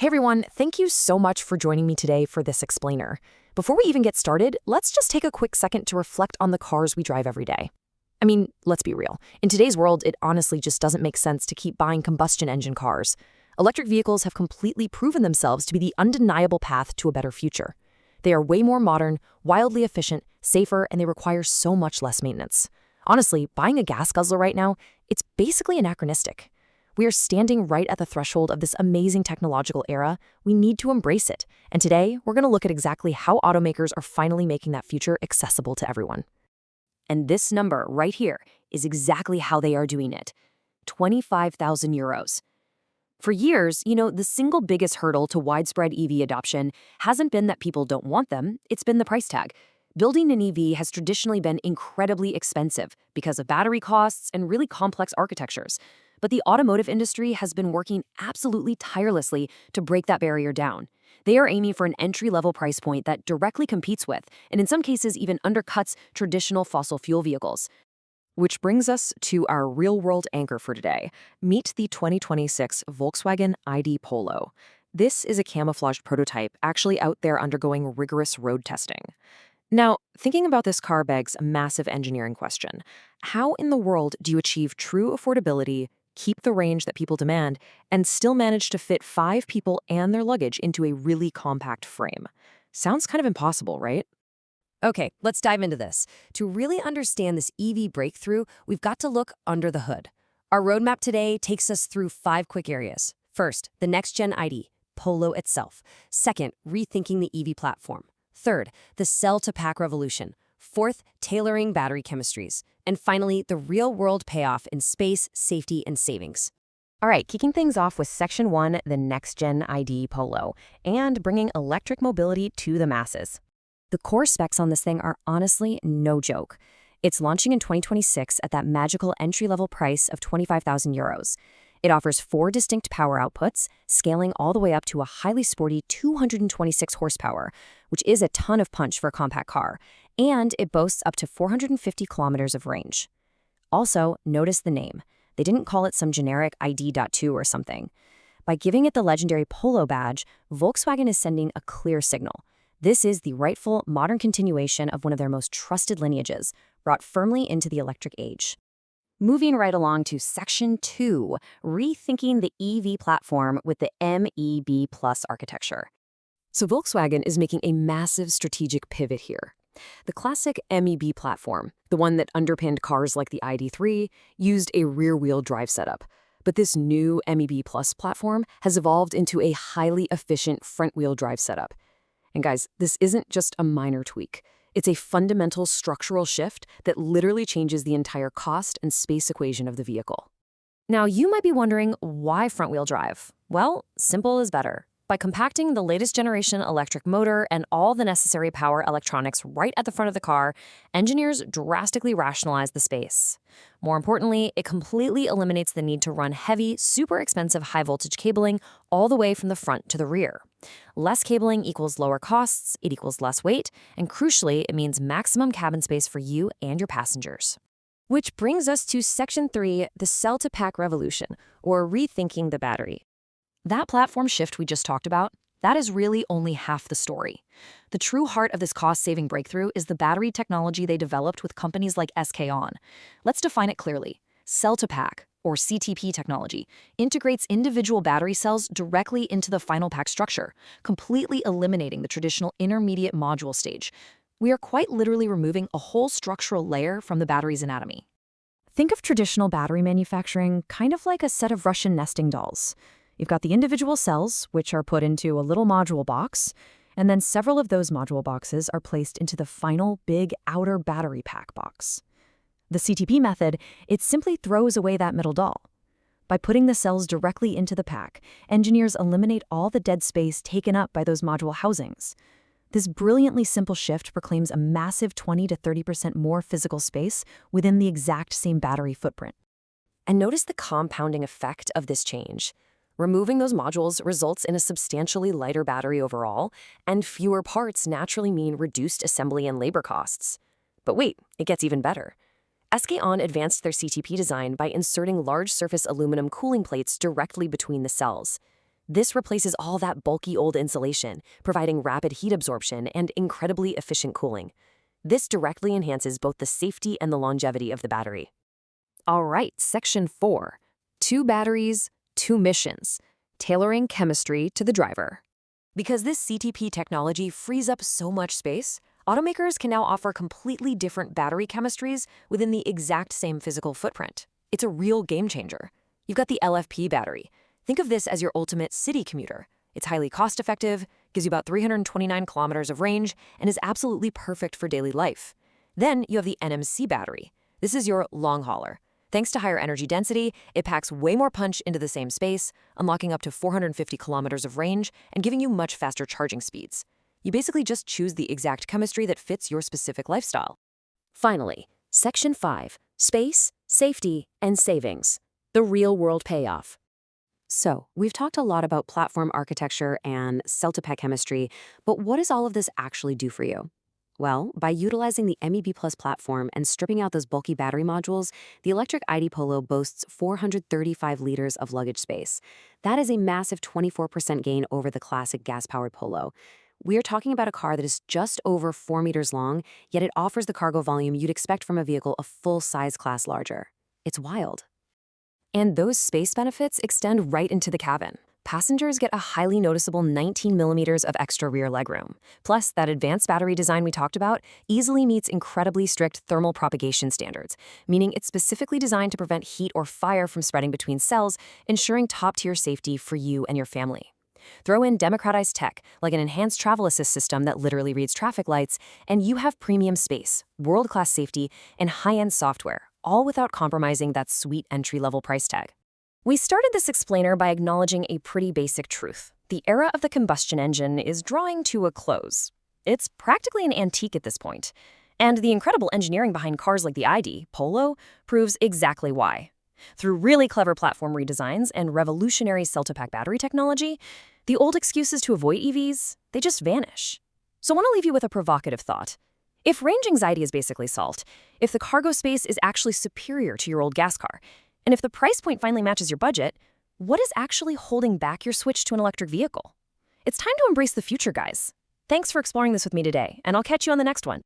Hey everyone, thank you so much for joining me today for this explainer. Before we even get started, let's just take a quick second to reflect on the cars we drive every day. I mean, let's be real. In today's world, it honestly just doesn't make sense to keep buying combustion engine cars. Electric vehicles have completely proven themselves to be the undeniable path to a better future. They are way more modern, wildly efficient, safer, and they require so much less maintenance. Honestly, buying a gas guzzler right now, it's basically anachronistic. We are standing right at the threshold of this amazing technological era. We need to embrace it. And today, we're going to look at exactly how automakers are finally making that future accessible to everyone. And this number right here is exactly how they are doing it. 25,000 euros. For years, the single biggest hurdle to widespread EV adoption hasn't been that people don't want them, it's been the price tag. Building an EV has traditionally been incredibly expensive because of battery costs and really complex architectures. But the automotive industry has been working absolutely tirelessly to break that barrier down. They are aiming for an entry-level price point that directly competes with, and in some cases even undercuts, traditional fossil fuel vehicles. Which brings us to our real-world anchor for today. Meet the 2026 Volkswagen ID Polo. This is a camouflaged prototype actually out there undergoing rigorous road testing. Now, thinking about this car begs a massive engineering question. How in the world do you achieve true affordability, keep the range that people demand, and still manage to fit 5 people and their luggage into a really compact frame? Sounds kind of impossible, right? Okay, let's dive into this. To really understand this EV breakthrough, we've got to look under the hood. Our roadmap today takes us through 5 quick areas. First, the next-gen ID, Polo itself. Second, rethinking the EV platform. Third, the cell-to-pack revolution. Fourth, tailoring battery chemistries. And finally, the real-world payoff in space, safety, and savings. All right, kicking things off with Section 1, the next-gen ID Polo, and bringing electric mobility to the masses. The core specs on this thing are honestly no joke. It's launching in 2026 at that magical entry-level price of 25,000 euros. It offers 4 distinct power outputs, scaling all the way up to a highly sporty 226 horsepower, which is a ton of punch for a compact car, and it boasts up to 450 kilometers of range. Also, notice the name. They didn't call it some generic ID.2 or something. By giving it the legendary Polo badge, Volkswagen is sending a clear signal. This is the rightful, modern continuation of one of their most trusted lineages, brought firmly into the electric age. Moving right along to Section 2, rethinking the EV platform with the MEB Plus architecture. So Volkswagen is making a massive strategic pivot here. The classic MEB platform, the one that underpinned cars like the ID.3, used a rear-wheel drive setup. But this new MEB Plus platform has evolved into a highly efficient front-wheel drive setup. And guys, this isn't just a minor tweak. It's a fundamental structural shift that literally changes the entire cost and space equation of the vehicle. Now, you might be wondering, why front-wheel drive? Well, simple is better. By compacting the latest generation electric motor and all the necessary power electronics right at the front of the car, engineers drastically rationalize the space. More importantly, it completely eliminates the need to run heavy, super expensive high-voltage cabling all the way from the front to the rear. Less cabling equals lower costs, it equals less weight, and crucially, it means maximum cabin space for you and your passengers. Which brings us to Section 3, the cell-to-pack revolution, or rethinking the battery. That platform shift we just talked about, that is really only half the story. The true heart of this cost-saving breakthrough is the battery technology they developed with companies like SK On. Let's define it clearly. Cell-to-pack, or CTP technology, integrates individual battery cells directly into the final pack structure, completely eliminating the traditional intermediate module stage. We are quite literally removing a whole structural layer from the battery's anatomy. Think of traditional battery manufacturing kind of like a set of Russian nesting dolls. You've got the individual cells, which are put into a little module box, and then several of those module boxes are placed into the final big outer battery pack box. The CTP method, it simply throws away that middle doll. By putting the cells directly into the pack, engineers eliminate all the dead space taken up by those module housings. This brilliantly simple shift proclaims a massive 20 to 30% more physical space within the exact same battery footprint. And notice the compounding effect of this change. Removing those modules results in a substantially lighter battery overall, and fewer parts naturally mean reduced assembly and labor costs. But wait, it gets even better. SK On advanced their CTP design by inserting large surface aluminum cooling plates directly between the cells. This replaces all that bulky old insulation, providing rapid heat absorption and incredibly efficient cooling. This directly enhances both the safety and the longevity of the battery. All right, Section 4. 2 batteries, 2 missions. Tailoring chemistry to the driver. Because this CTP technology frees up so much space, automakers can now offer completely different battery chemistries within the exact same physical footprint. It's a real game changer. You've got the LFP battery. Think of this as your ultimate city commuter. It's highly cost-effective, gives you about 329 kilometers of range, and is absolutely perfect for daily life. Then you have the NMC battery. This is your long hauler. Thanks to higher energy density, it packs way more punch into the same space, unlocking up to 450 kilometers of range and giving you much faster charging speeds. You basically just choose the exact chemistry that fits your specific lifestyle. Finally, Section 5, Space, Safety, and Savings. The real-world payoff. So, we've talked a lot about platform architecture and cell-to-pack chemistry, but what does all of this actually do for you? Well, by utilizing the MEB Plus platform and stripping out those bulky battery modules, the electric ID Polo boasts 435 liters of luggage space. That is a massive 24% gain over the classic gas-powered Polo. We are talking about a car that is just over 4 meters long, yet it offers the cargo volume you'd expect from a vehicle a full-size class larger. It's wild. And those space benefits extend right into the cabin. Passengers get a highly noticeable 19 millimeters of extra rear legroom. Plus, that advanced battery design we talked about easily meets incredibly strict thermal propagation standards, meaning it's specifically designed to prevent heat or fire from spreading between cells, ensuring top-tier safety for you and your family. Throw in democratized tech, like an enhanced travel assist system that literally reads traffic lights, and you have premium space, world-class safety, and high-end software, all without compromising that sweet entry-level price tag. We started this explainer by acknowledging a pretty basic truth. The era of the combustion engine is drawing to a close. It's practically an antique at this point. And the incredible engineering behind cars like the ID, Polo, proves exactly why. Through really clever platform redesigns and revolutionary cell-to-pack battery technology, the old excuses to avoid EVs, they just vanish. So I want to leave you with a provocative thought. If range anxiety is basically solved, if the cargo space is actually superior to your old gas car, and if the price point finally matches your budget, what is actually holding back your switch to an electric vehicle? It's time to embrace the future, guys. Thanks for exploring this with me today, and I'll catch you on the next one.